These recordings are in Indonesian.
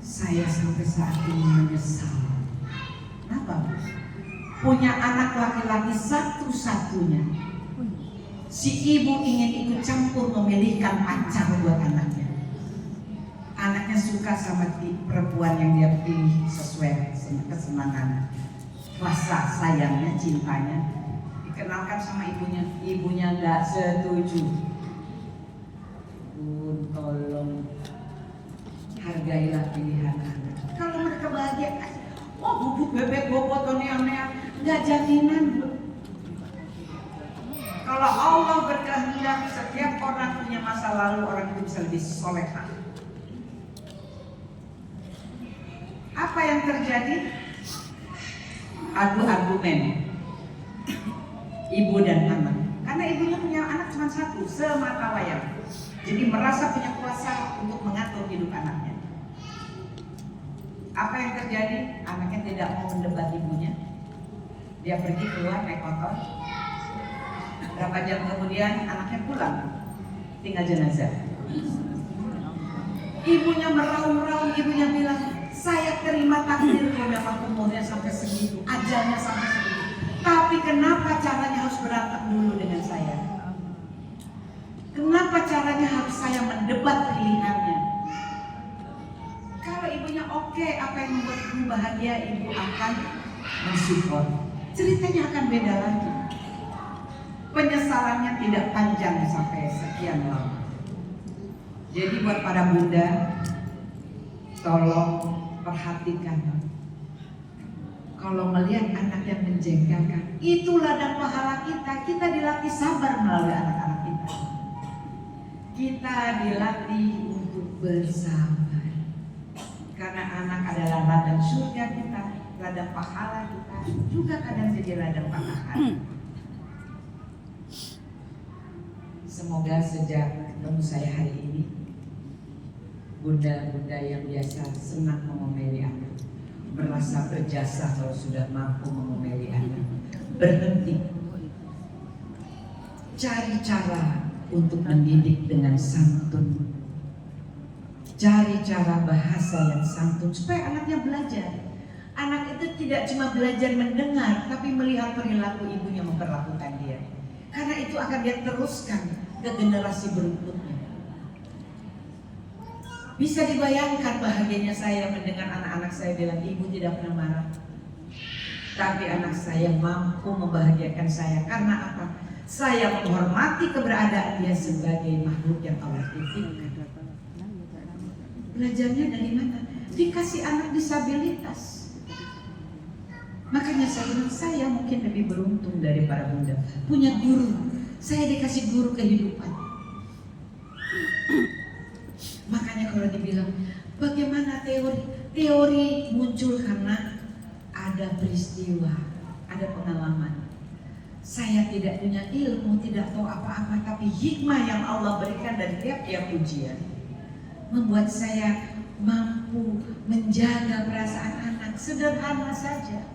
Saya sampai saat ini menyesal. Kenapa? Punya anak laki-laki satu-satunya. Si ibu ingin ikut campur memilihkan pacar buat anaknya. Anaknya suka sama perempuan yang dia pilih sesuai kesenangan, rasa sayangnya, cintanya. Dikenalkan sama ibunya, ibunya nggak setuju. Tolong hargailah pilihan anak. Kalau mereka bahagia, oh bubuk bebek bobot aneh-aneh, nggak jaminan bu. Kalau Allah berkehendak, setiap orang punya masa lalu, orang itu bisa lebih solehah. Apa yang terjadi? Adu argumen ibu dan anak. Karena ibunya punya anak cuma satu, semata wayang. Jadi merasa punya kuasa untuk mengatur hidup anaknya. Apa yang terjadi? Anaknya tidak mau mendebat ibunya. Dia pergi keluar naik motor. Berapa jam kemudian anaknya pulang, tinggal jenazah. Ibunya meraung-raung, ibunya bilang, saya terima takdir kalau memang umurnya sampai segitu, ajalnya sampai segitu. Tapi kenapa caranya harus berantem dulu dengan saya? Kenapa caranya harus saya mendebat pilihannya? Kalau ibunya oke, apa yang membuat ibu bahagia, ibu akan mensupport. Ceritanya akan beda lagi. Penyesalannya tidak panjang sampai sekian lama. Jadi buat para bunda, tolong perhatikan. Kalau melihat anak yang menjengkelkan, itu ladang pahala kita. Kita dilatih sabar melalui anak-anak kita. Kita dilatih untuk bersabar. Karena anak adalah ladang surga kita, ladang pahala kita, juga kadang jadi ladang pahala. Semoga sejak ketemu saya hari ini, bunda-bunda yang biasa senang mengomeli anak, merasa berjasa kalau sudah mampu mengomeli anak, berhenti, cari cara untuk mendidik dengan santun, cari cara bahasa yang santun supaya anaknya belajar. Anak itu tidak cuma belajar mendengar, tapi melihat perilaku ibunya memperlakukan dia. Karena itu akan dia teruskan ke generasi berikutnya. Bisa dibayangkan bahagianya saya mendengar anak-anak saya bilang, ibu tidak pernah marah. Tapi anak saya mampu membahagiakan saya. Karena apa? Saya menghormati keberadaan dia sebagai makhluk yang Allah titipkan. Belajarnya dari mana? Dikasih anak disabilitas. Makanya saya bilang, saya mungkin lebih beruntung dari para bunda. Punya guru. Saya dikasih guru kehidupan. Makanya kalau dibilang, bagaimana teori? Teori muncul karena ada peristiwa, ada pengalaman. Saya tidak punya ilmu, tidak tahu apa-apa, tapi hikmah yang Allah berikan dari tiap-tiap ujian membuat saya mampu menjaga perasaan anak. Sederhana saja.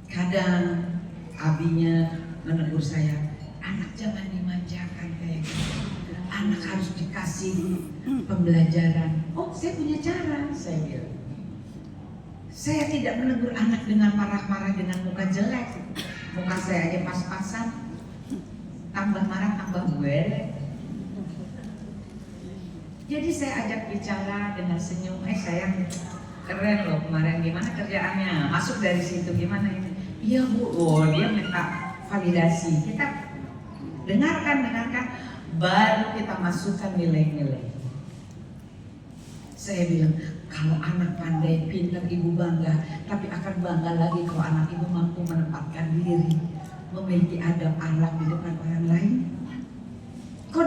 Kadang abinya menegur saya, anak jangan dimanjakan kayak gitu. Anak harus dikasih pembelajaran. Oh, saya punya cara, saya bilang. Saya tidak menegur anak dengan marah-marah, dengan muka jelek. Muka saya aja pas-pasan. Tambah marah, tambah buelek. Jadi saya ajak bicara dengan senyum. Sayang, keren loh kemarin, gimana kerjaannya? Masuk dari situ, gimana ini? Iya bu, oh dia minta validasi. Kita dengarkan, baru kita masukkan nilai-nilai. Saya bilang, kalau anak pandai, pintar, ibu bangga. Tapi akan bangga lagi kalau anak ibu mampu menempatkan diri, memiliki adab akhlak di depan orang lain. Kok